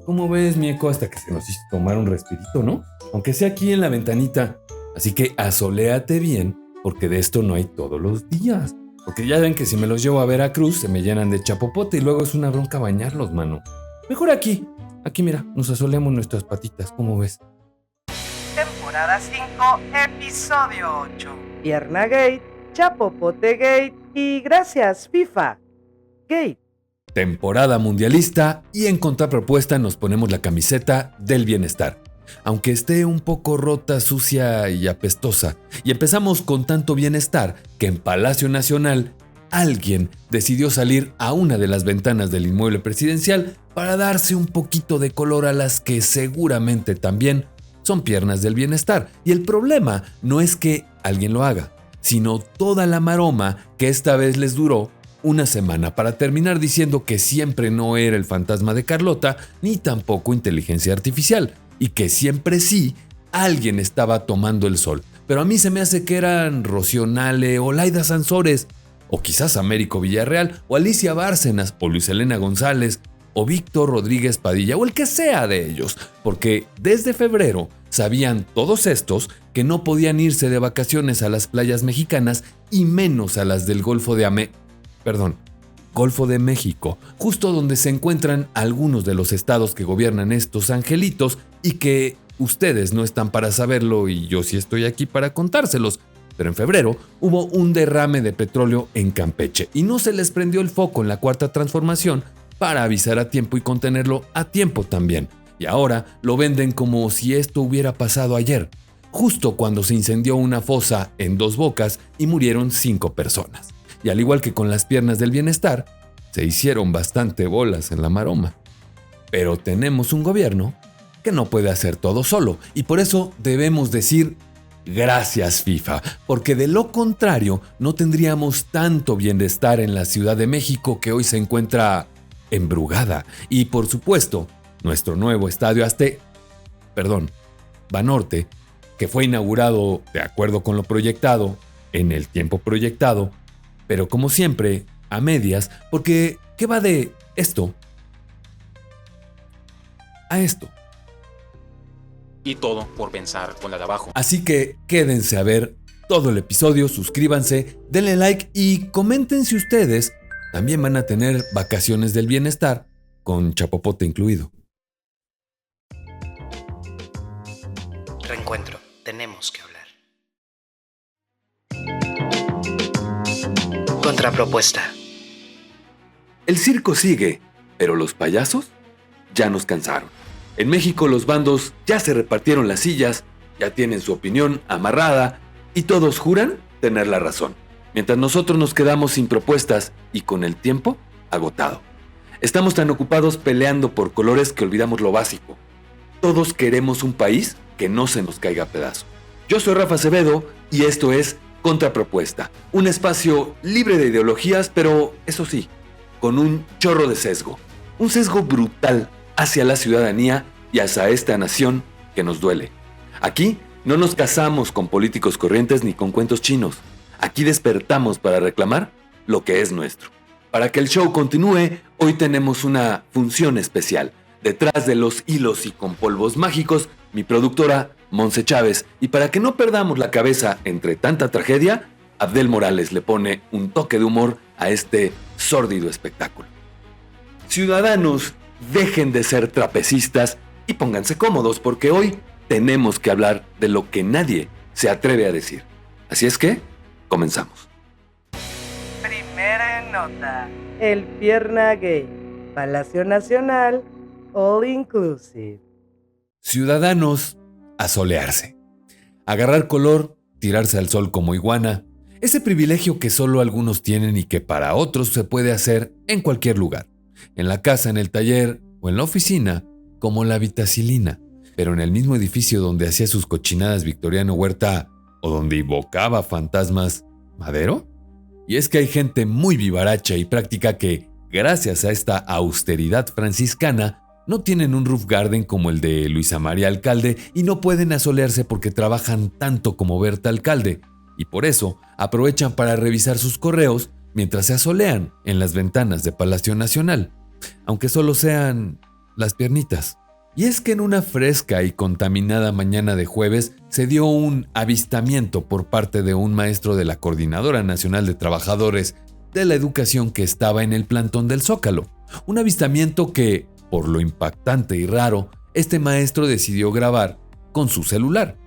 ¿Cómo ves, mi eco? Hasta que se nos hizo tomar un respirito, ¿no? Aunque sea aquí en la ventanita. Así que asoléate bien, porque de esto no hay todos los días. Porque ya ven que si me los llevo a Veracruz se me llenan de chapopote y luego es una bronca bañarlos, mano. Mejor aquí. Aquí mira, nos asoleamos nuestras patitas, ¿cómo ves? Temporada 5, episodio 8. Pierna Gate, Chapopote Gate y gracias FIFA Gate. Temporada mundialista y en contrapropuesta nos ponemos la camiseta del bienestar. Aunque esté un poco rota, sucia y apestosa. Y empezamos con tanto bienestar que en Palacio Nacional alguien decidió salir a una de las ventanas del inmueble presidencial para darse un poquito de color a las que seguramente también son piernas del bienestar. Y el problema no es que alguien lo haga, sino toda la maroma que esta vez les duró una semana para terminar diciendo que siempre no era el fantasma de Carlota ni tampoco inteligencia artificial y que siempre sí alguien estaba tomando el sol. Pero a mí se me hace que eran Rocío Nale o Laida Sansores o quizás Américo Villarreal o Alicia Bárcenas o Luis Elena González o Víctor Rodríguez Padilla o el que sea de ellos, porque desde febrero sabían todos estos que no podían irse de vacaciones a las playas mexicanas y menos a las del Golfo de México, justo donde se encuentran algunos de los estados que gobiernan estos angelitos y que ustedes no están para saberlo y yo sí estoy aquí para contárselos. Pero en febrero hubo un derrame de petróleo en Campeche y no se les prendió el foco en la Cuarta Transformación para avisar a tiempo y contenerlo a tiempo también. Y ahora lo venden como si esto hubiera pasado ayer, justo cuando se incendió una fosa en Dos Bocas y murieron 5 personas. Y al igual que con las piernas del bienestar, se hicieron bastante bolas en la maroma. Pero tenemos un gobierno que no puede hacer todo solo y por eso debemos decir gracias FIFA, porque de lo contrario no tendríamos tanto bienestar en la Ciudad de México que hoy se encuentra embrugada. Y por supuesto, nuestro nuevo estadio Banorte, que fue inaugurado de acuerdo con lo proyectado, en el tiempo proyectado, pero como siempre, a medias, porque ¿qué va de esto a esto? Y todo por pensar con la de abajo. Así que quédense a ver todo el episodio, suscríbanse, denle like y comenten si ustedes también van a tener vacaciones del bienestar con chapopote incluido. Reencuentro, tenemos que hablar. Contrapropuesta. El circo sigue, pero los payasos ya nos cansaron. En México los bandos ya se repartieron las sillas, ya tienen su opinión amarrada y todos juran tener la razón, mientras nosotros nos quedamos sin propuestas y con el tiempo agotado. Estamos tan ocupados peleando por colores que olvidamos lo básico. Todos queremos un país que no se nos caiga a pedazos. Yo soy Rafa Acevedo y esto es Contrapropuesta, un espacio libre de ideologías, pero eso sí, con un chorro de sesgo. Un sesgo brutal hacia la ciudadanía y hacia esta nación que nos duele. Aquí no nos casamos con políticos corrientes ni con cuentos chinos. Aquí despertamos para reclamar lo que es nuestro. Para que el show continúe, hoy tenemos una función especial. Detrás de los hilos y con polvos mágicos, mi productora Monse Chávez. Y para que no perdamos la cabeza entre tanta tragedia, Abdel Morales le pone un toque de humor a este sórdido espectáculo. Ciudadanos, dejen de ser trapecistas y pónganse cómodos porque hoy tenemos que hablar de lo que nadie se atreve a decir. Así es que, comenzamos. Primera nota. El Pierna Gate. Palacio Nacional. All Inclusive. Ciudadanos, a solearse. Agarrar color, tirarse al sol como iguana. Ese privilegio que solo algunos tienen y que para otros se puede hacer en cualquier lugar. En la casa, en el taller o en la oficina, como la vitacilina. Pero en el mismo edificio donde hacía sus cochinadas Victoriano Huerta o donde invocaba fantasmas Madero. Y es que hay gente muy vivaracha y práctica que, gracias a esta austeridad franciscana, no tienen un roof garden como el de Luisa María Alcalde y no pueden asolearse porque trabajan tanto como Berta Alcalde. Y por eso aprovechan para revisar sus correos mientras se asolean en las ventanas de Palacio Nacional. Aunque solo sean las piernitas. Y es que en una fresca y contaminada mañana de jueves se dio un avistamiento por parte de un maestro de la Coordinadora Nacional de Trabajadores de la Educación que estaba en el plantón del Zócalo. Un avistamiento que, por lo impactante y raro, este maestro decidió grabar con su celular.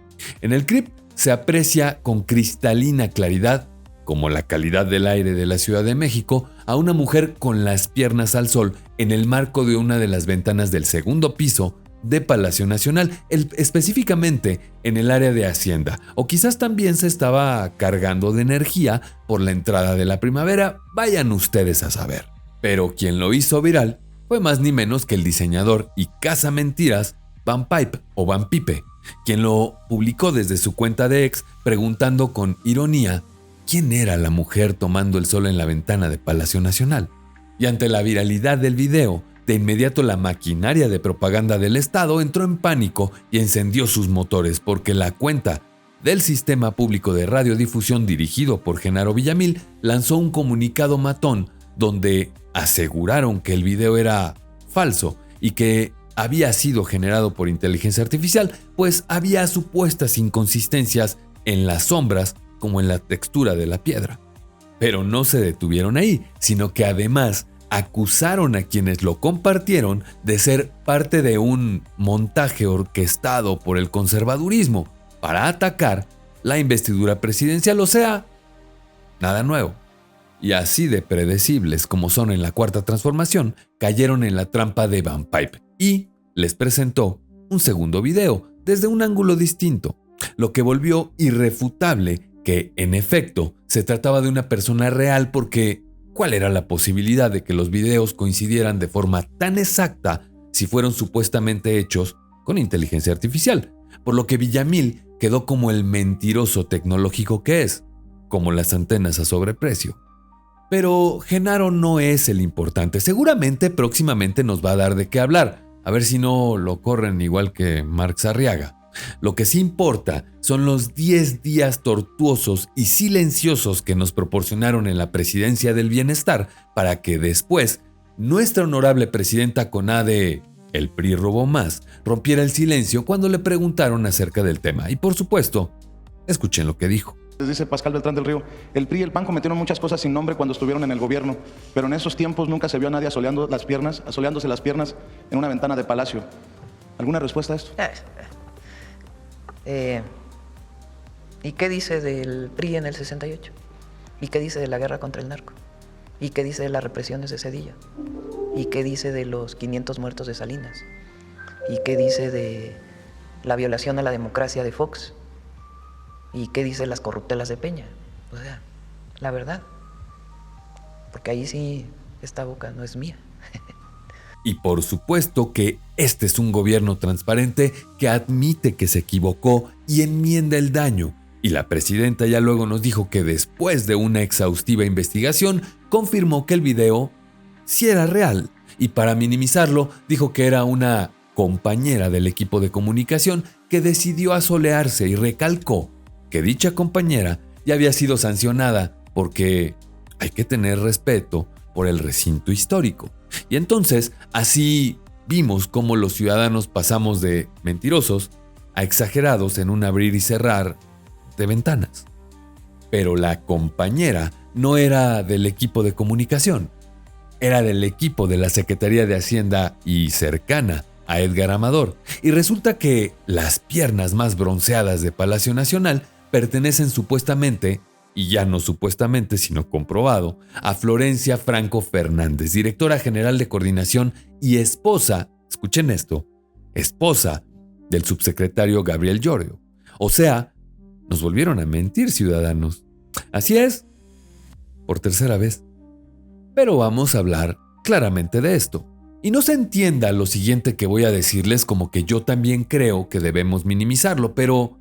En el clip se aprecia con cristalina claridad, como la calidad del aire de la Ciudad de México, a una mujer con las piernas al sol en el marco de una de las ventanas del segundo piso de Palacio Nacional, específicamente en el área de Hacienda, o quizás también se estaba cargando de energía por la entrada de la primavera, vayan ustedes a saber. Pero quien lo hizo viral fue más ni menos que el diseñador y cazamentiras Van Pipe o Van Pipe, quien lo publicó desde su cuenta de X preguntando con ironía quién era la mujer tomando el sol en la ventana de Palacio Nacional. Y ante la viralidad del video, de inmediato la maquinaria de propaganda del Estado entró en pánico y encendió sus motores porque la cuenta del Sistema Público de Radiodifusión dirigido por Genaro Villamil lanzó un comunicado matón donde aseguraron que el video era falso y que había sido generado por inteligencia artificial, pues había supuestas inconsistencias en las sombras como en la textura de la piedra. Pero no se detuvieron ahí, sino que además acusaron a quienes lo compartieron de ser parte de un montaje orquestado por el conservadurismo para atacar la investidura presidencial, o sea, nada nuevo. Y así de predecibles como son en la Cuarta Transformación, cayeron en la trampa de Van Pipe y les presentó un segundo video desde un ángulo distinto, lo que volvió irrefutable que, en efecto, se trataba de una persona real porque ¿cuál era la posibilidad de que los videos coincidieran de forma tan exacta si fueron supuestamente hechos con inteligencia artificial? Por lo que Villamil quedó como el mentiroso tecnológico que es, como las antenas a sobreprecio. Pero Genaro no es el importante. Seguramente próximamente nos va a dar de qué hablar. A ver si no lo corren igual que Marx Arriaga. Lo que sí importa son los 10 días tortuosos y silenciosos que nos proporcionaron en la presidencia del bienestar para que después nuestra honorable presidenta con A de El PRI robó más rompiera el silencio cuando le preguntaron acerca del tema. Y por supuesto, escuchen lo que dijo. Dice Pascal Beltrán del Río, el PRI y el PAN cometieron muchas cosas sin nombre cuando estuvieron en el gobierno, pero en esos tiempos nunca se vio a nadie asoleándose las piernas en una ventana de Palacio. ¿Alguna respuesta a esto? ¿Y qué dice del PRI en el 68? ¿Y qué dice de la guerra contra el narco? ¿Y qué dice de las represiones de Zedillo? ¿Y qué dice de los 500 muertos de Salinas? ¿Y qué dice de la violación a la democracia de Fox? ¿Y qué dice de las corruptelas de Peña? O sea, la verdad. Porque ahí sí, esta boca no es mía. Y por supuesto que este es un gobierno transparente que admite que se equivocó y enmienda el daño. Y la presidenta ya luego nos dijo que después de una exhaustiva investigación, confirmó que el video sí era real. Y para minimizarlo, dijo que era una compañera del equipo de comunicación que decidió asolearse y recalcó que dicha compañera ya había sido sancionada porque hay que tener respeto por el recinto histórico. Y entonces, así vimos cómo los ciudadanos pasamos de mentirosos a exagerados en un abrir y cerrar de ventanas. Pero la compañera no era del equipo de comunicación, era del equipo de la Secretaría de Hacienda y cercana a Edgar Amador. Y resulta que las piernas más bronceadas de Palacio Nacional pertenecen supuestamente, y ya no supuestamente sino comprobado, a Florencia Franco Fernández, directora general de coordinación y esposa, escuchen esto, esposa del subsecretario Gabriel Llorio. O sea, nos volvieron a mentir, ciudadanos. Así es, por tercera vez. Pero vamos a hablar claramente de esto. Y no se entienda lo siguiente que voy a decirles como que yo también creo que debemos minimizarlo, pero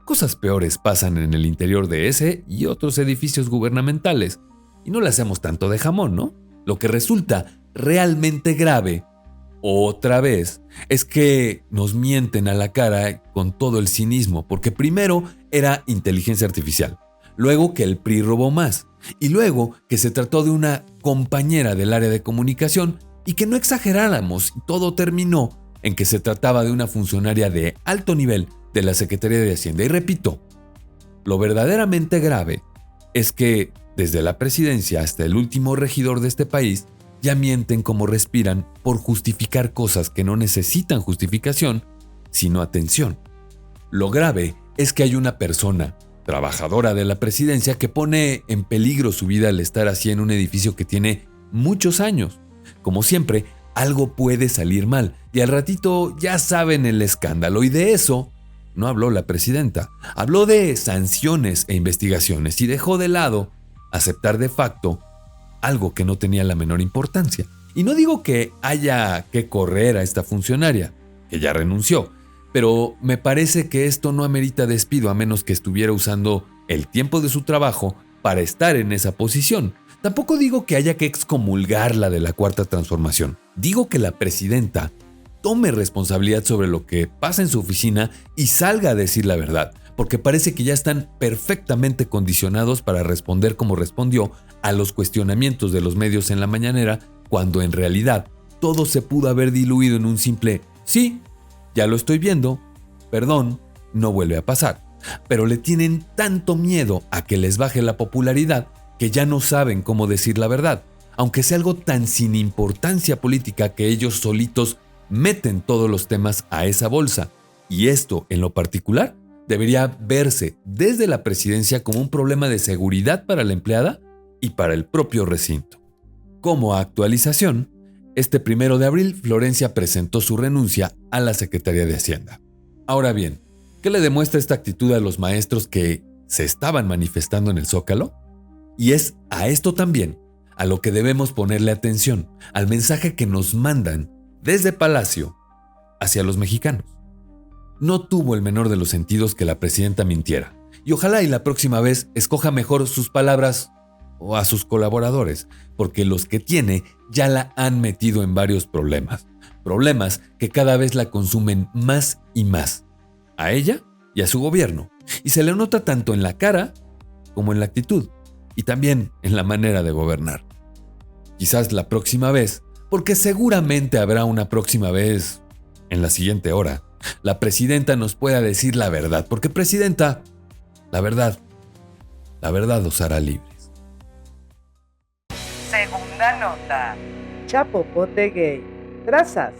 cosas peores pasan en el interior de ese y otros edificios gubernamentales. Y no le hacemos tanto de jamón, ¿no? Lo que resulta realmente grave, otra vez, es que nos mienten a la cara con todo el cinismo, porque primero era inteligencia artificial, luego que el PRI robó más, y luego que se trató de una compañera del área de comunicación y que no exageráramos, y todo terminó en que se trataba de una funcionaria de alto nivel de la Secretaría de Hacienda. Y repito, lo verdaderamente grave es que desde la presidencia hasta el último regidor de este país ya mienten como respiran por justificar cosas que no necesitan justificación, sino atención. Lo grave es que hay una persona, trabajadora de la presidencia, que pone en peligro su vida al estar así en un edificio que tiene muchos años. Como siempre, algo puede salir mal y al ratito ya saben el escándalo, y de eso no habló la presidenta. Habló de sanciones e investigaciones y dejó de lado aceptar de facto algo que no tenía la menor importancia. Y no digo que haya que correr a esta funcionaria, que ya renunció, pero me parece que esto no amerita despido a menos que estuviera usando el tiempo de su trabajo para estar en esa posición. Tampoco digo que haya que excomulgarla de la Cuarta Transformación. Digo que la presidenta tome responsabilidad sobre lo que pasa en su oficina y salga a decir la verdad, porque parece que ya están perfectamente condicionados para responder como respondió a los cuestionamientos de los medios en la mañanera, cuando en realidad todo se pudo haber diluido en un simple «sí, ya lo estoy viendo, perdón, no vuelve a pasar». Pero le tienen tanto miedo a que les baje la popularidad que ya no saben cómo decir la verdad, aunque sea algo tan sin importancia política que ellos solitos meten todos los temas a esa bolsa. Y esto, en lo particular, debería verse desde la presidencia como un problema de seguridad para la empleada y para el propio recinto. Como actualización, este 1 de abril Florencia presentó su renuncia a la Secretaría de Hacienda. Ahora bien, ¿qué le demuestra esta actitud a los maestros que se estaban manifestando en el Zócalo? Y es a esto también a lo que debemos ponerle atención, al mensaje que nos mandan desde Palacio hacia los mexicanos. No tuvo el menor de los sentidos que la presidenta mintiera, y ojalá y la próxima vez escoja mejor sus palabras o a sus colaboradores, porque los que tiene ya la han metido en varios problemas que cada vez la consumen más y más, a ella y a su gobierno, y se le nota tanto en la cara como en la actitud, y también en la manera de gobernar. Quizás la próxima vez, porque seguramente habrá una próxima vez en la siguiente hora, la presidenta nos pueda decir la verdad, porque presidenta, la verdad os hará libres. Segunda nota. Chapopote gay. Trazas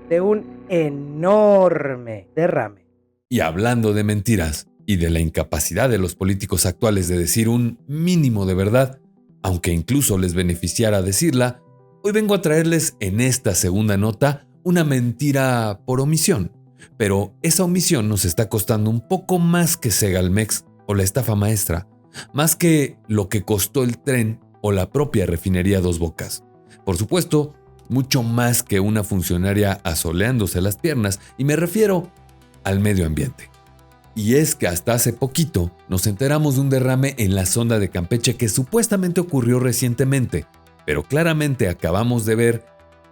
de un enorme derrame. Y hablando de mentiras y de la incapacidad de los políticos actuales de decir un mínimo de verdad, aunque incluso les beneficiara decirla, hoy vengo a traerles en esta segunda nota una mentira por omisión. Pero esa omisión nos está costando un poco más que Segalmex o la estafa maestra, más que lo que costó el tren o la propia refinería Dos Bocas. Por supuesto, mucho más que una funcionaria asoleándose las piernas, y me refiero al medio ambiente. Y es que hasta hace poquito nos enteramos de un derrame en la sonda de Campeche que supuestamente ocurrió recientemente, pero claramente acabamos de ver,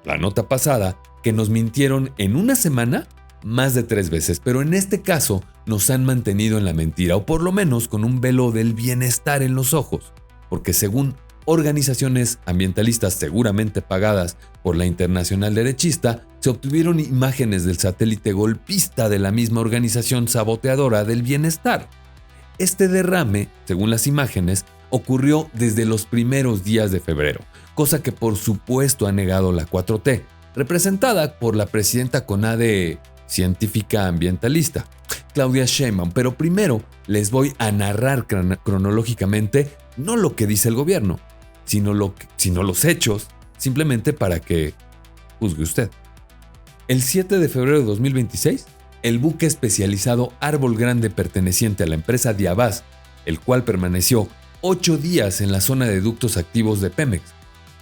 la nota pasada, que nos mintieron en una semana más de 3 veces, pero en este caso nos han mantenido en la mentira, o por lo menos con un velo del bienestar en los ojos, porque según organizaciones ambientalistas seguramente pagadas por la Internacional Derechista, se obtuvieron imágenes del satélite golpista de la misma organización saboteadora del bienestar. Este derrame, según las imágenes, ocurrió desde los primeros días de febrero, cosa que por supuesto ha negado la 4T, representada por la presidenta CONADE científica ambientalista, Claudia Sheinbaum. Pero primero les voy a narrar cronológicamente no lo que dice el gobierno, sino los hechos, simplemente para que juzgue usted. El 7 de febrero de 2026, el buque especializado Árbol Grande perteneciente a la empresa Diabás, el cual permaneció 8 días en la zona de ductos activos de Pemex.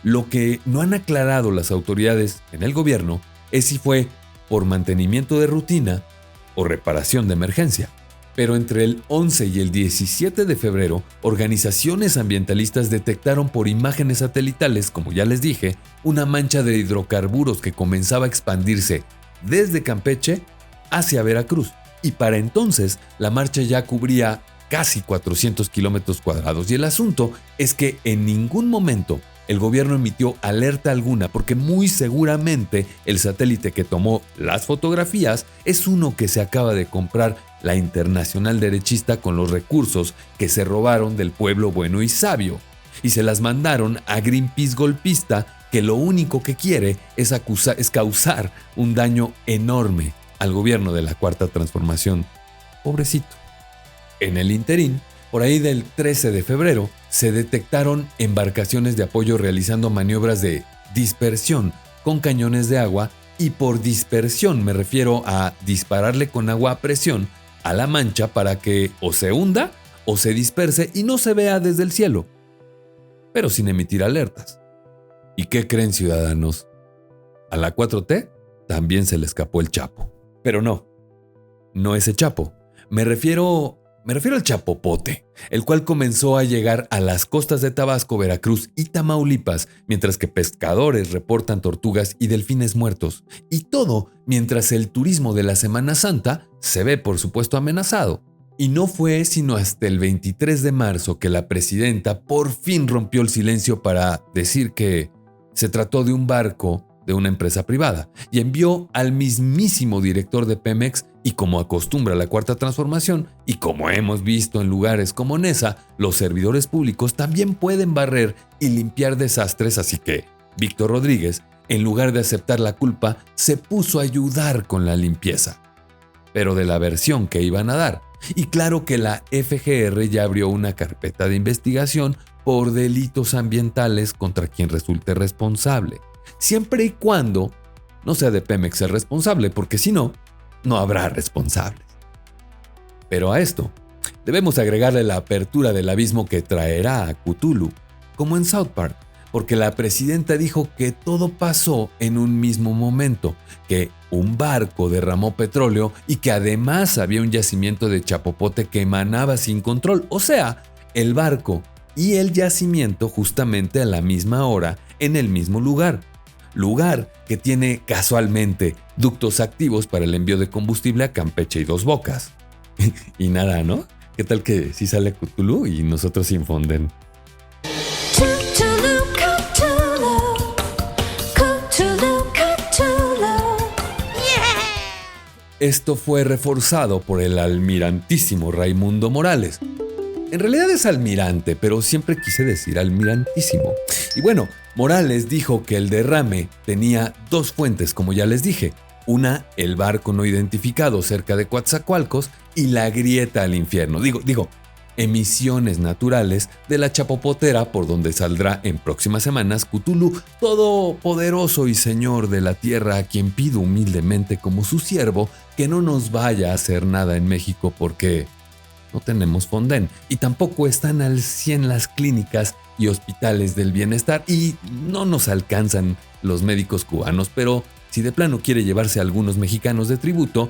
Lo que no han aclarado las autoridades en el gobierno es si fue por mantenimiento de rutina o reparación de emergencia. Pero entre el 11 y el 17 de febrero, organizaciones ambientalistas detectaron por imágenes satelitales, como ya les dije, una mancha de hidrocarburos que comenzaba a expandirse desde Campeche hacia Veracruz. Y para entonces, la marcha ya cubría casi 400 kilómetros cuadrados. Y el asunto es que en ningún momento el gobierno emitió alerta alguna porque muy seguramente el satélite que tomó las fotografías es uno que se acaba de comprar la Internacional Derechista con los recursos que se robaron del pueblo bueno y sabio, y se las mandaron a Greenpeace golpista, que lo único que quiere es causar un daño enorme al gobierno de la Cuarta Transformación. Pobrecito. En el interín, por ahí del 13 de febrero, se detectaron embarcaciones de apoyo realizando maniobras de dispersión con cañones de agua, y por dispersión me refiero a dispararle con agua a presión a la mancha para que o se hunda o se disperse y no se vea desde el cielo, pero sin emitir alertas. ¿Y qué creen, ciudadanos? A la 4T también se le escapó el Chapo. Pero no ese Chapo. Me refiero al chapopote, el cual comenzó a llegar a las costas de Tabasco, Veracruz y Tamaulipas, mientras que pescadores reportan tortugas y delfines muertos. Y todo mientras el turismo de la Semana Santa se ve, por supuesto, amenazado. Y no fue sino hasta el 23 de marzo que la presidenta por fin rompió el silencio para decir que se trató de un barco de una empresa privada y envió al mismísimo director de Pemex, y como acostumbra la Cuarta Transformación y como hemos visto en lugares como Nesa, los servidores públicos también pueden barrer y limpiar desastres, así que Víctor Rodríguez, en lugar de aceptar la culpa, se puso a ayudar con la limpieza, pero de la versión que iban a dar. Y claro que la FGR ya abrió una carpeta de investigación por delitos ambientales contra quien resulte responsable, siempre y cuando no sea de Pemex el responsable, porque si no, no habrá responsables. Pero a esto debemos agregarle la apertura del abismo que traerá a Cthulhu, como en South Park, porque la presidenta dijo que todo pasó en un mismo momento, que un barco derramó petróleo y que además había un yacimiento de chapopote que emanaba sin control, o sea, el barco y el yacimiento justamente a la misma hora en el mismo lugar que tiene casualmente ductos activos para el envío de combustible a Campeche y Dos Bocas. Y nada, ¿no? ¿Qué tal que sí sale Cthulhu y nosotros se infunden? Esto fue reforzado por el almirantísimo Raimundo Morales. En realidad es almirante, pero siempre quise decir almirantísimo. Y bueno, Morales dijo que el derrame tenía dos fuentes, como ya les dije. Una, el barco no identificado cerca de Coatzacoalcos, y la grieta al infierno. Digo, emisiones naturales de la chapopotera por donde saldrá en próximas semanas Cthulhu, todopoderoso y señor de la tierra, a quien pido humildemente como su siervo que no nos vaya a hacer nada en México porque no tenemos Fonden y tampoco están al 100 las clínicas y hospitales del bienestar y no nos alcanzan los médicos cubanos, pero si de plano quiere llevarse a algunos mexicanos de tributo,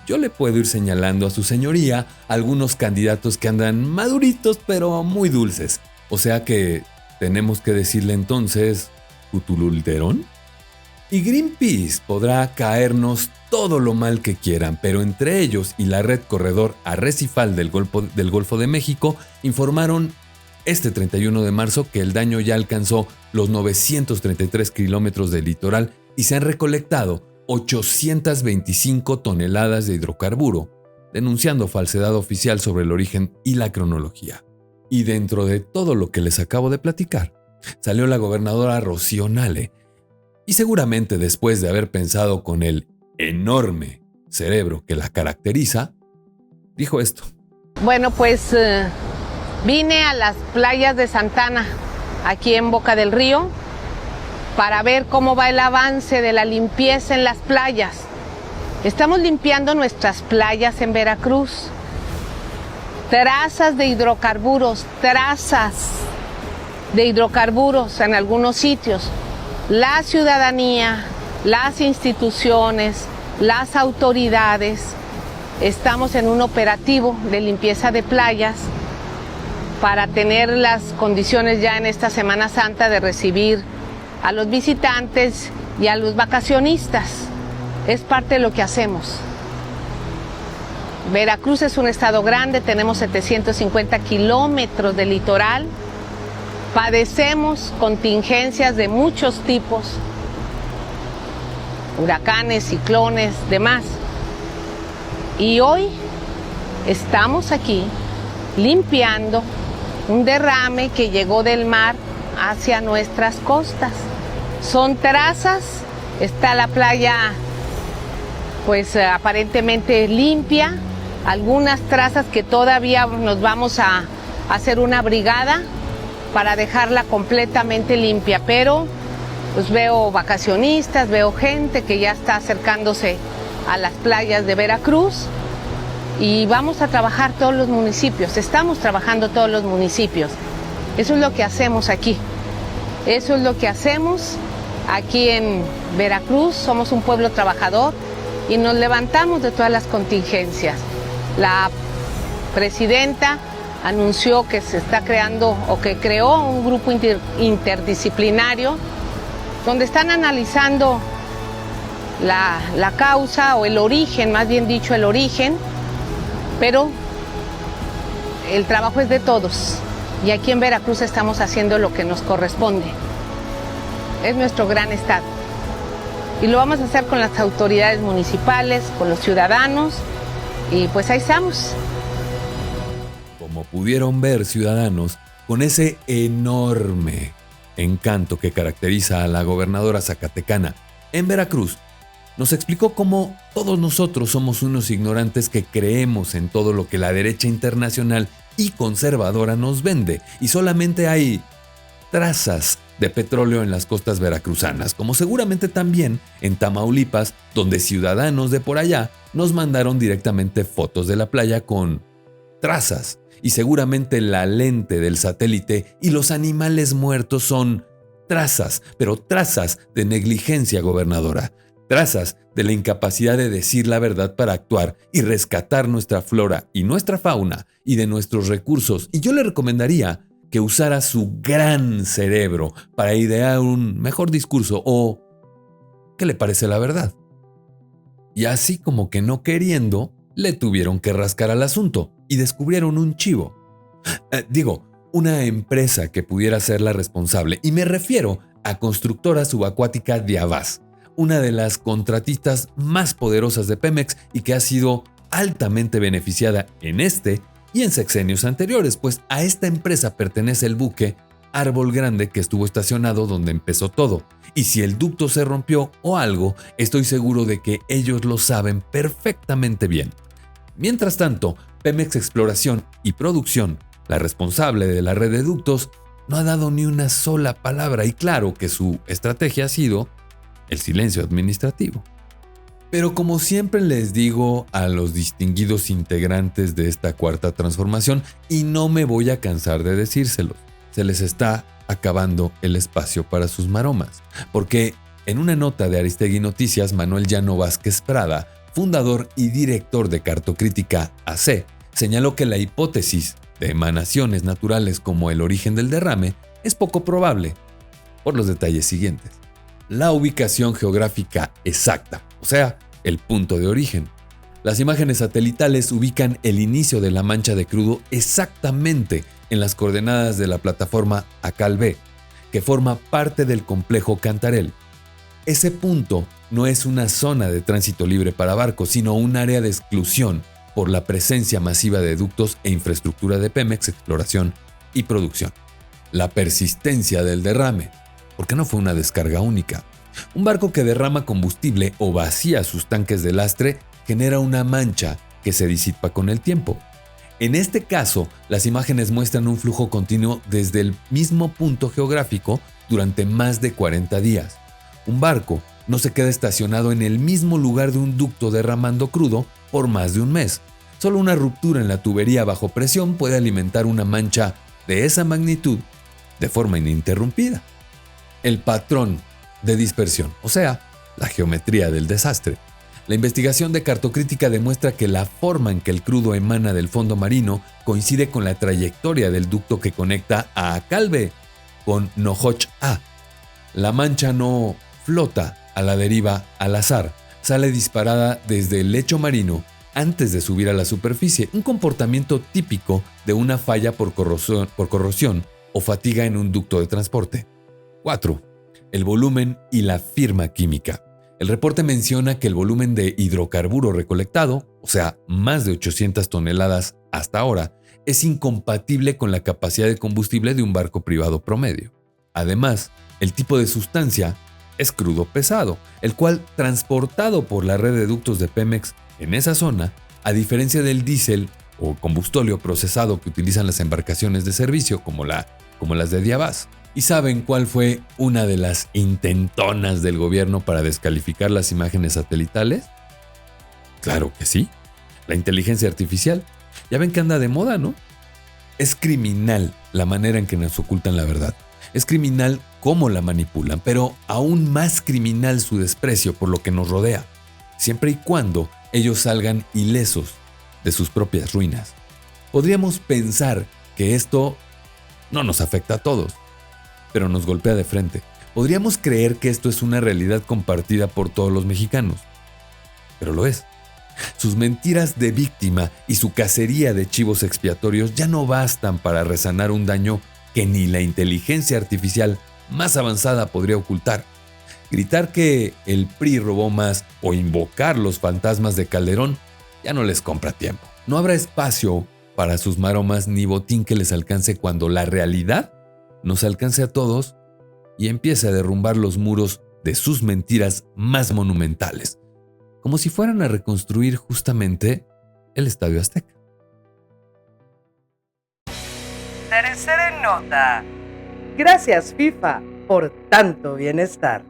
yo le puedo ir señalando a su señoría algunos candidatos que andan maduritos pero muy dulces. O sea que tenemos que decirle entonces ¿Cthulhulterón? Y Greenpeace podrá caernos todo lo mal que quieran, pero entre ellos y la red corredor Arrecifal del Golfo de México informaron este 31 de marzo que el daño ya alcanzó los 933 kilómetros de litoral y se han recolectado 825 toneladas de hidrocarburo, denunciando falsedad oficial sobre el origen y la cronología. Y dentro de todo lo que les acabo de platicar, salió la gobernadora Rocío Nale, y seguramente después de haber pensado con el enorme cerebro que la caracteriza, dijo esto. Bueno, pues vine a las playas de Santana, aquí en Boca del Río, para ver cómo va el avance de la limpieza en las playas. Estamos limpiando nuestras playas en Veracruz. Trazas de hidrocarburos en algunos sitios. La ciudadanía, las instituciones, las autoridades, estamos en un operativo de limpieza de playas para tener las condiciones ya en esta Semana Santa de recibir a los visitantes y a los vacacionistas. Es parte de lo que hacemos. Veracruz es un estado grande, tenemos 750 kilómetros de litoral padecemos contingencias de muchos tipos, huracanes, ciclones, demás. Y hoy estamos aquí limpiando un derrame que llegó del mar hacia nuestras costas. Son trazas, está la playa pues aparentemente limpia, algunas trazas que todavía nos vamos a hacer una brigada para dejarla completamente limpia, pero pues veo vacacionistas, veo gente que ya está acercándose a las playas de Veracruz y vamos a trabajar todos los municipios, estamos trabajando todos los municipios. Eso es lo que hacemos aquí, eso es lo que hacemos aquí en Veracruz. Somos un pueblo trabajador y nos levantamos de todas las contingencias. La presidenta anunció que se está creando o que creó un grupo interdisciplinario donde están analizando la causa o el origen, más bien dicho el origen, pero el trabajo es de todos y aquí en Veracruz estamos haciendo lo que nos corresponde. Es nuestro gran estado y lo vamos a hacer con las autoridades municipales, con los ciudadanos y pues ahí estamos. Como pudieron ver, ciudadanos, con ese enorme encanto que caracteriza a la gobernadora zacatecana en Veracruz, nos explicó cómo todos nosotros somos unos ignorantes que creemos en todo lo que la derecha internacional y conservadora nos vende y solamente hay trazas de petróleo en las costas veracruzanas, como seguramente también en Tamaulipas, donde ciudadanos de por allá nos mandaron directamente fotos de la playa con trazas, y seguramente la lente del satélite y los animales muertos son trazas, pero trazas de negligencia, gobernadora, trazas de la incapacidad de decir la verdad para actuar y rescatar nuestra flora y nuestra fauna y de nuestros recursos. Y yo le recomendaría que usara su gran cerebro para idear un mejor discurso o ¿qué le parece la verdad? Y así como que no queriendo, le tuvieron que rascar al asunto y descubrieron un chivo. Una empresa que pudiera ser la responsable, y me refiero a Constructora Subacuática de Avás, una de las contratistas más poderosas de Pemex y que ha sido altamente beneficiada en este y en sexenios anteriores, pues a esta empresa pertenece el buque Árbol Grande que estuvo estacionado donde empezó todo. Y si el ducto se rompió o algo, estoy seguro de que ellos lo saben perfectamente bien. Mientras tanto, Pemex Exploración y Producción, la responsable de la red de ductos, no ha dado ni una sola palabra y claro que su estrategia ha sido el silencio administrativo. Pero como siempre les digo a los distinguidos integrantes de esta cuarta transformación, y no me voy a cansar de decírselos, se les está acabando el espacio para sus maromas. Porque en una nota de Aristegui Noticias, Manuel Llano Vázquez Prada, fundador y director de Cartocrítica AC, señaló que la hipótesis de emanaciones naturales como el origen del derrame es poco probable, por los detalles siguientes. La ubicación geográfica exacta, o sea, el punto de origen. Las imágenes satelitales ubican el inicio de la mancha de crudo exactamente en las coordenadas de la plataforma Acal B, que forma parte del complejo Cantarell. Ese punto no es una zona de tránsito libre para barcos, sino un área de exclusión por la presencia masiva de ductos e infraestructura de Pemex Exploración y Producción. La persistencia del derrame, porque no fue una descarga única. Un barco que derrama combustible o vacía sus tanques de lastre genera una mancha que se disipa con el tiempo. En este caso, las imágenes muestran un flujo continuo desde el mismo punto geográfico durante más de 40 días. Un barco no se queda estacionado en el mismo lugar de un ducto derramando crudo por más de un mes. Solo una ruptura en la tubería bajo presión puede alimentar una mancha de esa magnitud de forma ininterrumpida. El patrón de dispersión, o sea, la geometría del desastre. La investigación de Cartocrítica demuestra que la forma en que el crudo emana del fondo marino coincide con la trayectoria del ducto que conecta a Acal B con Nohoch A. La mancha no flota a la deriva al azar, sale disparada desde el lecho marino antes de subir a la superficie, un comportamiento típico de una falla por corrosión o fatiga en un ducto de transporte. 4. El volumen y la firma química. El reporte menciona que el volumen de hidrocarburo recolectado, o sea, más de 800 toneladas hasta ahora, es incompatible con la capacidad de combustible de un barco privado promedio. Además, el tipo de sustancia es crudo pesado, el cual, transportado por la red de ductos de Pemex en esa zona, a diferencia del diésel o combustóleo procesado que utilizan las embarcaciones de servicio como las de Diabás. ¿Y saben cuál fue una de las intentonas del gobierno para descalificar las imágenes satelitales? Claro que sí, la inteligencia artificial. Ya ven que anda de moda, ¿no? Es criminal la manera en que nos ocultan la verdad. Es criminal cómo la manipulan, pero aún más criminal su desprecio por lo que nos rodea, siempre y cuando ellos salgan ilesos de sus propias ruinas. Podríamos pensar que esto no nos afecta a todos, pero nos golpea de frente. Podríamos creer que esto es una realidad compartida por todos los mexicanos, pero lo es. Sus mentiras de víctima y su cacería de chivos expiatorios ya no bastan para resanar un daño que ni la inteligencia artificial más avanzada podría ocultar. Gritar que el PRI robó más o invocar los fantasmas de Calderón ya no les compra tiempo. No habrá espacio para sus maromas ni botín que les alcance cuando la realidad nos alcance a todos y empiece a derrumbar los muros de sus mentiras más monumentales, como si fueran a reconstruir justamente el Estadio Azteca. Tercera nota. Gracias, FIFA, por tanto bienestar.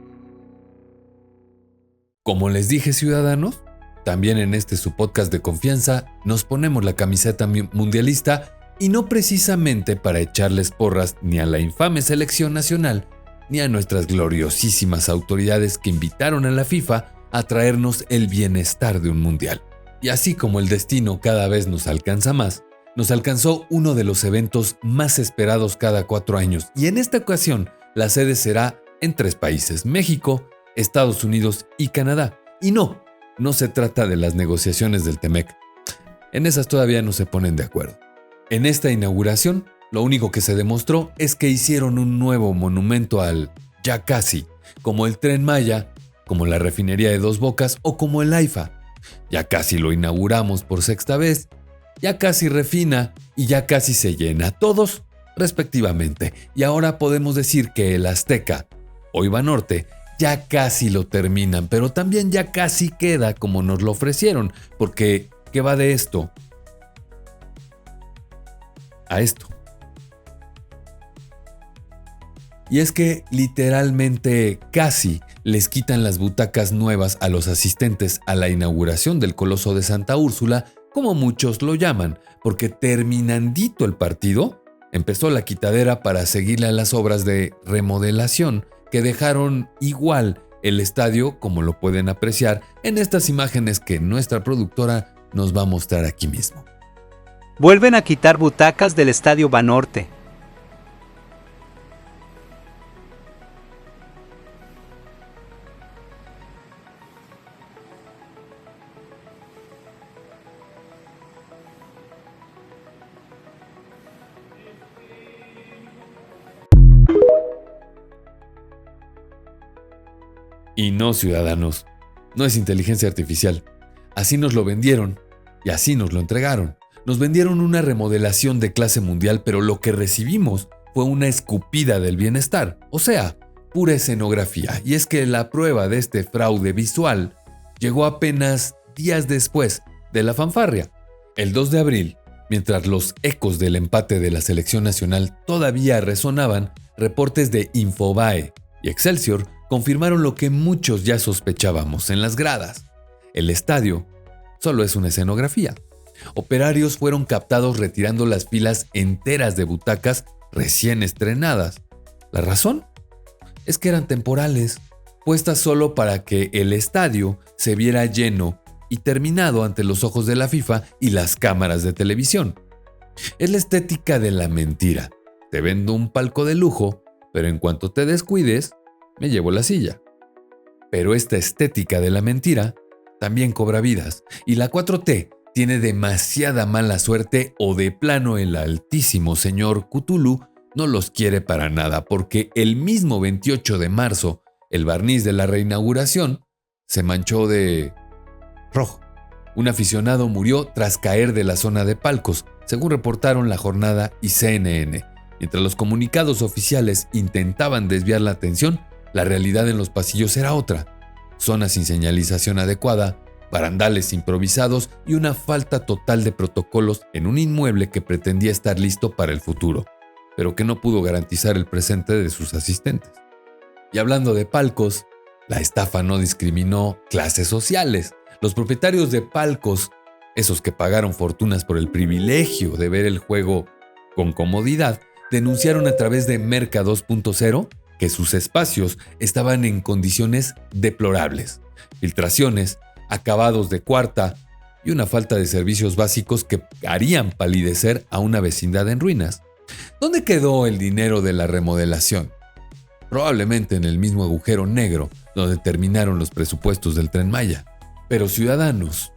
Como les dije, ciudadanos, también en este su podcast de confianza nos ponemos la camiseta mundialista y no precisamente para echarles porras ni a la infame selección nacional ni a nuestras gloriosísimas autoridades que invitaron a la FIFA a traernos el bienestar de un mundial. Y así como el destino cada vez nos alcanza más, nos alcanzó uno de los eventos más esperados cada 4 años y en esta ocasión la sede será en 3 países: México, Estados Unidos y Canadá. Y no se trata de las negociaciones del TEMEC. En esas todavía no se ponen de acuerdo. En esta inauguración, lo único que se demostró es que hicieron un nuevo monumento al ya casi, como el Tren Maya, como la refinería de Dos Bocas o como el AIFA. Ya casi lo inauguramos por 6ª vez, ya casi refina y ya casi se llena, todos respectivamente. Y ahora podemos decir que el Azteca o Banorte ya casi lo terminan, pero también ya casi queda como nos lo ofrecieron, porque ¿qué va de esto a esto? Y es que literalmente casi les quitan las butacas nuevas a los asistentes a la inauguración del Coloso de Santa Úrsula, como muchos lo llaman, porque terminandito el partido, empezó la quitadera para seguirle a las obras de remodelación que dejaron igual el estadio, como lo pueden apreciar en estas imágenes que nuestra productora nos va a mostrar aquí mismo. Vuelven a quitar butacas del Estadio Banorte. Y no, ciudadanos, no es inteligencia artificial. Así nos lo vendieron y así nos lo entregaron. Nos vendieron una remodelación de clase mundial, pero lo que recibimos fue una escupida del bienestar, o sea, pura escenografía. Y es que la prueba de este fraude visual llegó apenas días después de la fanfarria. El 2 de abril, mientras los ecos del empate de la selección nacional todavía resonaban, reportes de Infobae y Excelsior confirmaron lo que muchos ya sospechábamos en las gradas. El estadio solo es una escenografía. Operarios fueron captados retirando las filas enteras de butacas recién estrenadas. ¿La razón? Es que eran temporales, puestas solo para que el estadio se viera lleno y terminado ante los ojos de la FIFA y las cámaras de televisión. Es la estética de la mentira. Te vendo un palco de lujo, pero en cuanto te descuides, me llevo la silla. Pero esta estética de la mentira también cobra vidas, y la 4T tiene demasiada mala suerte o de plano el altísimo señor Cthulhu no los quiere para nada, porque el mismo 28 de marzo, el barniz de la reinauguración se manchó de rojo. Un aficionado murió tras caer de la zona de palcos, según reportaron La Jornada y CNN. Mientras los comunicados oficiales intentaban desviar la atención, la realidad en los pasillos era otra. Zonas sin señalización adecuada, barandales improvisados y una falta total de protocolos en un inmueble que pretendía estar listo para el futuro, pero que no pudo garantizar el presente de sus asistentes. Y hablando de palcos, la estafa no discriminó clases sociales. Los propietarios de palcos, esos que pagaron fortunas por el privilegio de ver el juego con comodidad, denunciaron a través de Merca 2.0 que sus espacios estaban en condiciones deplorables, filtraciones, acabados de cuarta y una falta de servicios básicos que harían palidecer a una vecindad en ruinas. ¿Dónde quedó el dinero de la remodelación? Probablemente en el mismo agujero negro donde terminaron los presupuestos del Tren Maya. Pero ciudadanos,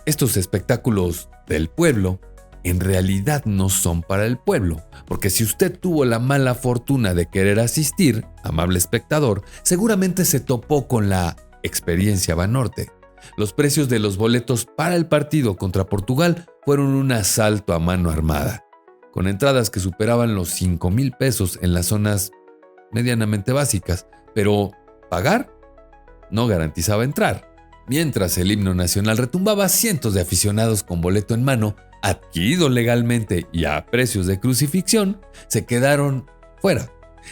estos espectáculos del pueblo en realidad no son para el pueblo, porque si usted tuvo la mala fortuna de querer asistir, amable espectador, seguramente se topó con la experiencia Banorte. Los precios de los boletos para el partido contra Portugal fueron un asalto a mano armada, con entradas que superaban los 5,000 pesos en las zonas medianamente básicas, pero pagar no garantizaba entrar. Mientras el himno nacional retumbaba, cientos de aficionados con boleto en mano, adquirido legalmente y a precios de crucifixión, se quedaron fuera.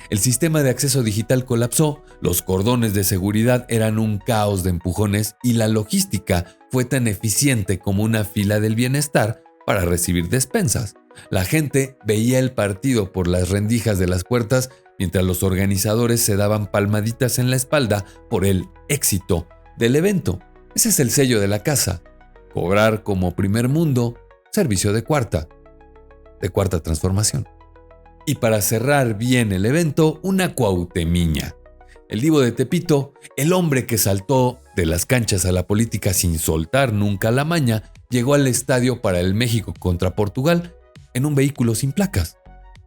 El sistema de acceso digital colapsó, los cordones de seguridad eran un caos de empujones y la logística fue tan eficiente como una fila del bienestar para recibir despensas. La gente veía el partido por las rendijas de las puertas mientras los organizadores se daban palmaditas en la espalda por el éxito del evento. Ese es el sello de la casa. Cobrar como primer mundo, servicio de cuarta transformación. Y para cerrar bien el evento, una cuautemiña. El divo de Tepito, el hombre que saltó de las canchas a la política sin soltar nunca la maña, llegó al estadio para el México contra Portugal en un vehículo sin placas.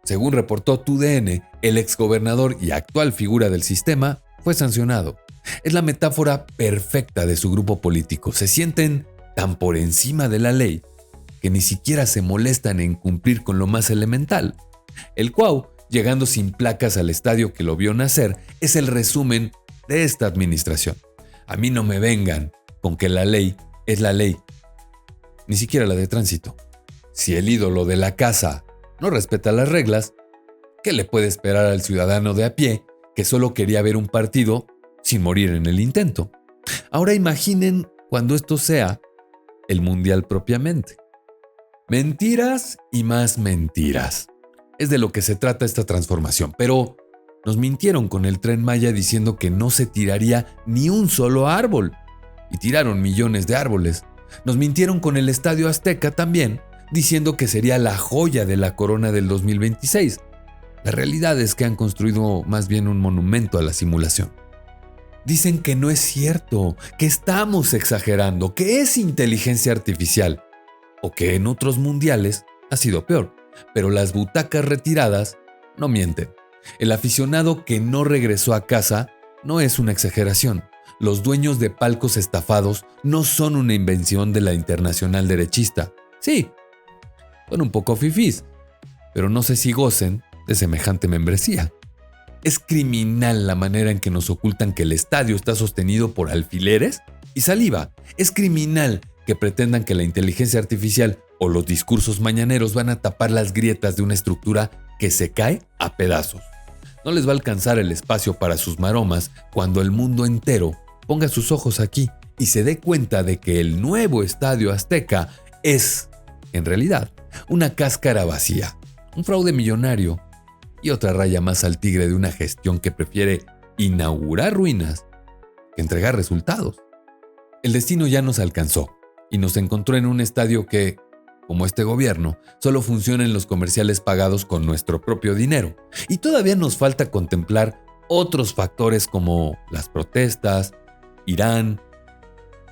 Según reportó TUDN, el exgobernador y actual figura del sistema fue sancionado. Es la metáfora perfecta de su grupo político. Se sienten tan por encima de la ley que ni siquiera se molestan en cumplir con lo más elemental. El Cuau, llegando sin placas al estadio que lo vio nacer, es el resumen de esta administración. A mí no me vengan con que la ley es la ley, ni siquiera la de tránsito. Si el ídolo de la casa no respeta las reglas, ¿qué le puede esperar al ciudadano de a pie que solo quería ver un partido sin morir en el intento? Ahora imaginen cuando esto sea el mundial propiamente. Mentiras y más mentiras. Es de lo que se trata esta transformación, pero nos mintieron con el Tren Maya diciendo que no se tiraría ni un solo árbol, y tiraron millones de árboles. Nos mintieron con el Estadio Azteca también, diciendo que sería la joya de la corona del 2026. La realidad es que han construido más bien un monumento a la simulación. Dicen que no es cierto, que estamos exagerando, que es inteligencia artificial, o que en otros mundiales ha sido peor. Pero las butacas retiradas no mienten. El aficionado que no regresó a casa no es una exageración. Los dueños de palcos estafados no son una invención de la internacional derechista. Sí, son un poco fifís, pero no sé si gocen de semejante membresía. Es criminal la manera en que nos ocultan que el estadio está sostenido por alfileres y saliva. Es criminal que pretendan que la inteligencia artificial o los discursos mañaneros van a tapar las grietas de una estructura que se cae a pedazos. No les va a alcanzar el espacio para sus maromas cuando el mundo entero ponga sus ojos aquí y se dé cuenta de que el nuevo Estadio Azteca es, en realidad, una cáscara vacía, un fraude millonario y otra raya más al tigre de una gestión que prefiere inaugurar ruinas que entregar resultados. El destino ya nos alcanzó y nos encontró en un estadio que, como este gobierno, solo funciona en los comerciales pagados con nuestro propio dinero. Y todavía nos falta contemplar otros factores como las protestas, Irán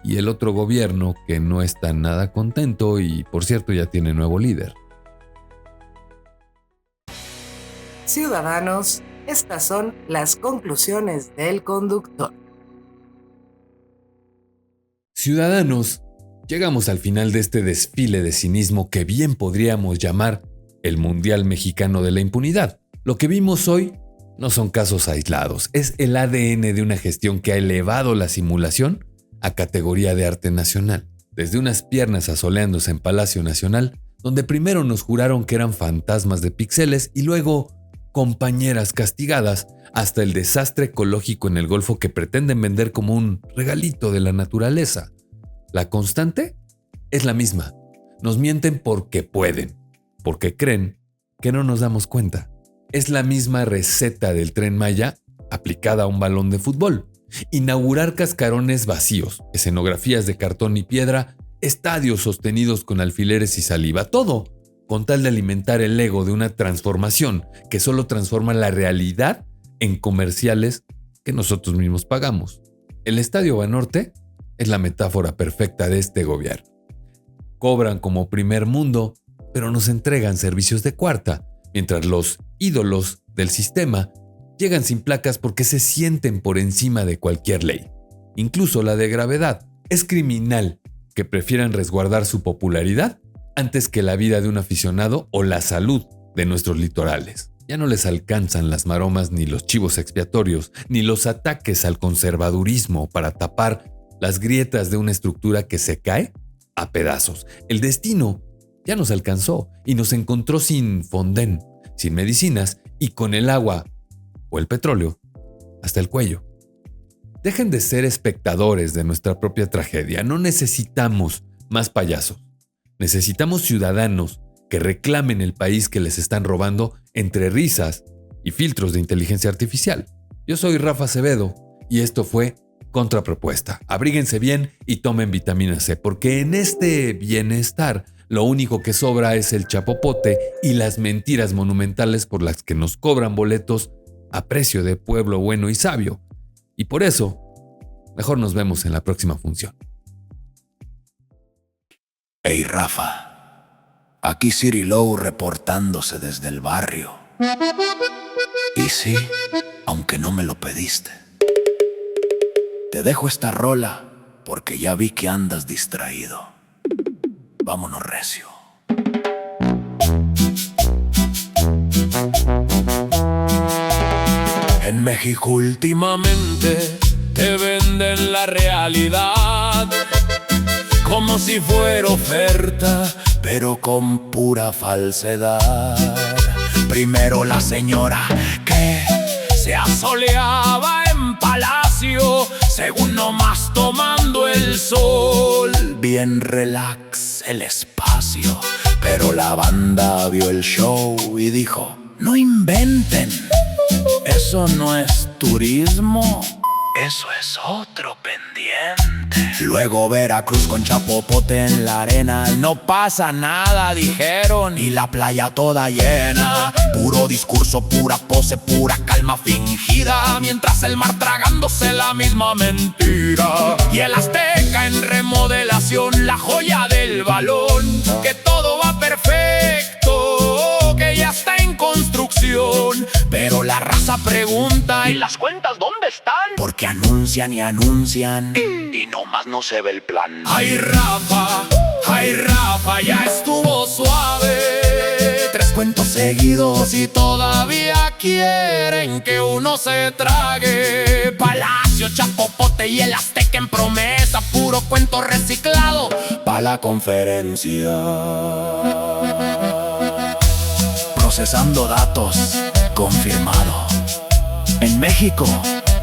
y el otro gobierno que no está nada contento y, por cierto, ya tiene nuevo líder. Ciudadanos, estas son las conclusiones del conductor. Ciudadanos, llegamos al final de este desfile de cinismo que bien podríamos llamar el Mundial Mexicano de la Impunidad. Lo que vimos hoy no son casos aislados, es el ADN de una gestión que ha elevado la simulación a categoría de arte nacional. Desde unas piernas asoleándose en Palacio Nacional, donde primero nos juraron que eran fantasmas de píxeles y luego compañeras castigadas, hasta el desastre ecológico en el Golfo que pretenden vender como un regalito de la naturaleza. La constante es la misma. Nos mienten porque pueden, porque creen que no nos damos cuenta. Es la misma receta del Tren Maya aplicada a un balón de fútbol. Inaugurar cascarones vacíos, escenografías de cartón y piedra, estadios sostenidos con alfileres y saliva, todo con tal de alimentar el ego de una transformación que solo transforma la realidad en comerciales que nosotros mismos pagamos. El Estadio Banorte es la metáfora perfecta de este gobierno. Cobran como primer mundo, pero nos entregan servicios de cuarta, mientras los ídolos del sistema llegan sin placas porque se sienten por encima de cualquier ley, incluso la de gravedad. Es criminal que prefieran resguardar su popularidad antes que la vida de un aficionado o la salud de nuestros litorales. Ya no les alcanzan las maromas ni los chivos expiatorios, ni los ataques al conservadurismo para tapar las grietas de una estructura que se cae a pedazos. El destino ya nos alcanzó y nos encontró sin fondén, sin medicinas y con el agua o el petróleo hasta el cuello. Dejen de ser espectadores de nuestra propia tragedia. No necesitamos más payasos. Necesitamos ciudadanos que reclamen el país que les están robando entre risas y filtros de inteligencia artificial. Yo soy Rafa Acevedo y esto fue Contrapropuesta. Abríguense bien y tomen vitamina C, porque en este bienestar lo único que sobra es el chapopote y las mentiras monumentales por las que nos cobran boletos a precio de pueblo bueno y sabio. Y por eso, mejor nos vemos en la próxima función. Hey Rafa, aquí Siri Low reportándose desde el barrio. Y sí, aunque no me lo pediste. Te dejo esta rola porque ya vi que andas distraído. Vámonos recio. En México últimamente te venden la realidad como si fuera oferta, pero con pura falsedad. Primero la señora que se asoleaba en Palacio, según nomás tomando el sol. Bien relax el espacio, pero la banda vio el show y dijo: no inventen, eso no es turismo, eso es otro pendiente. Luego Veracruz con chapopote en la arena. No pasa nada, dijeron, y la playa toda llena. Puro discurso, pura pose, pura calma fingida, mientras el mar tragándose la misma mentira. Y el Azteca en remodelación, la joya del balón, que todo va perfecto, que ya está en construcción. Pero la raza pregunta: ¿y las cuentas dónde están? Porque anuncian y anuncian y nomás no se ve el plan. Ay Rafa, ya estuvo suave. 3 cuentos seguidos y todavía quieren que uno se trague. Palacio, Chapopote y el Azteca en promesa, puro cuento reciclado pa' la conferencia. Procesando datos, confirmado. En México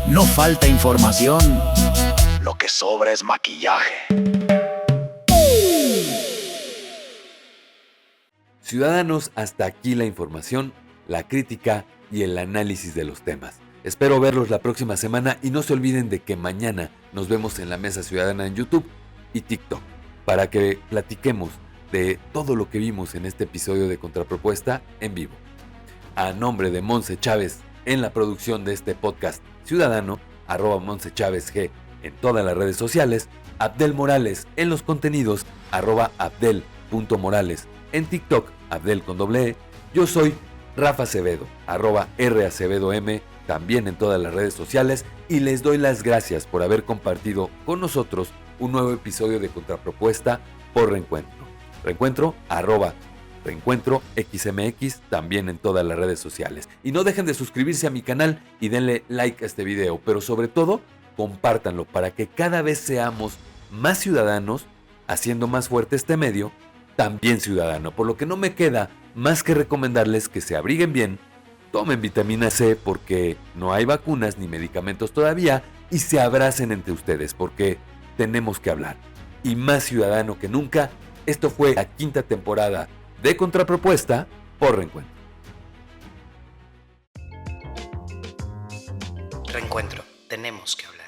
no falta información, lo que sobra es maquillaje. Ciudadanos, hasta aquí la información, la crítica y el análisis de los temas. Espero verlos la próxima semana y no se olviden de que mañana nos vemos en la Mesa Ciudadana en YouTube y TikTok para que platiquemos de todo lo que vimos en este episodio de Contrapropuesta en vivo. A nombre de Monse Chávez en la producción de este podcast ciudadano, @MonseChávez_G en todas las redes sociales, Abdel Morales en los contenidos, @Abdel.Morales en TikTok, Abdel con doble E. Yo soy Rafa Acevedo, @RAcevedoM, también en todas las redes sociales, y les doy las gracias por haber compartido con nosotros un nuevo episodio de Contrapropuesta por Reencuentro. Reencuentro, Reencuentro XMX, también en todas las redes sociales. Y no dejen de suscribirse a mi canal y denle like a este video, pero sobre todo, compártanlo para que cada vez seamos más ciudadanos, haciendo más fuerte este medio, también ciudadano. Por lo que no me queda más que recomendarles que se abriguen bien, tomen vitamina C porque no hay vacunas ni medicamentos todavía, y se abracen entre ustedes porque tenemos que hablar. Y más ciudadano que nunca, esto fue la 5ª temporada de Contrapropuesta por Reencuentro. Reencuentro, tenemos que hablar.